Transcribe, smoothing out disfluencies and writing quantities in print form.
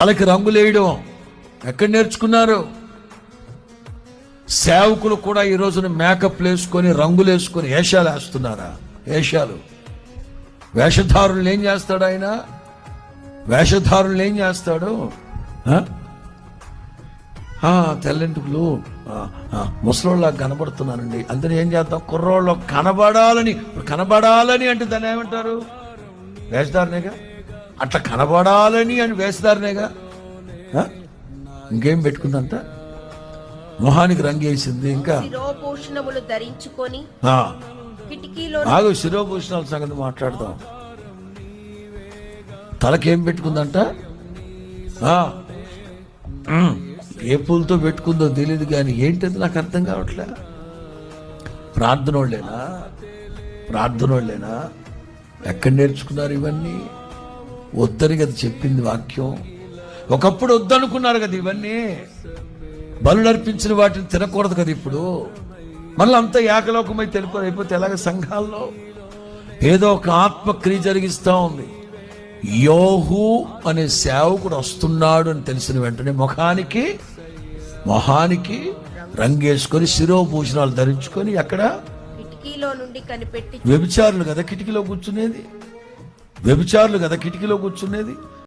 వాళ్ళకి రంగులేయడం ఎక్కడ నేర్చుకున్నారు? సేవకులు కూడా ఈ రోజున మేకప్ వేసుకొని రంగులు వేసుకొని వేషాలు వేస్తున్నారా? వేషాలు. వేషధారులు ఏం చేస్తాడు ఆయన? వేషధారులు ఏం చేస్తాడు? తెల్లంటుకులు ముసలోళ్ళ కనబడుతున్నానండి, అందరూ ఏం చేద్దాం, కుర్రోళ్ళు కనబడాలని అంటే దాన్ని ఏమంటారు? వేషధారనేగా. అట్లా కనబడాలని అని వేషధారనేగా. ఇంకేం పెట్టుకుందంట? మొహానికి రంగేసింది, ఇంకా శిరోభూషణములు ధరించుకొని ఆగు, శిరోభూషణాల సంగతి మాట్లాడదాం. తలకేం పెట్టుకుందంట? ఏ పూలతో పెట్టుకుందో తెలియదు కానీ ఏంటది నాకు అర్థం కావట్లే. ప్రార్థనోళ్ళేనా? ఎక్కడ నేర్చుకున్నారు ఇవన్నీ? వద్దని కదా చెప్పింది వాక్యం. ఒకప్పుడు వద్దనుకున్నారు కదా ఇవన్నీ. బలు నర్పించిన వాటిని తినకూడదు కదా ఇప్పుడు. మళ్ళీ అంతా ఏకలోకమై అయిపోతే ఎలాగ? సంఘాల్లో ఏదో ఒక ఆత్మక్రియ జరిగిస్తూ ఉంది. యోహు అనే సేవకుడు వస్తున్నాడు అని తెలిసిన వెంటనే మొహానికి రంగేసుకొని శిరోభూషణాలు ధరించుకొని ఎక్కడ? కిటికీలో నుండి కనిపెట్టి. వ్యభిచారులు కదా కిటికీలో కూర్చునేది.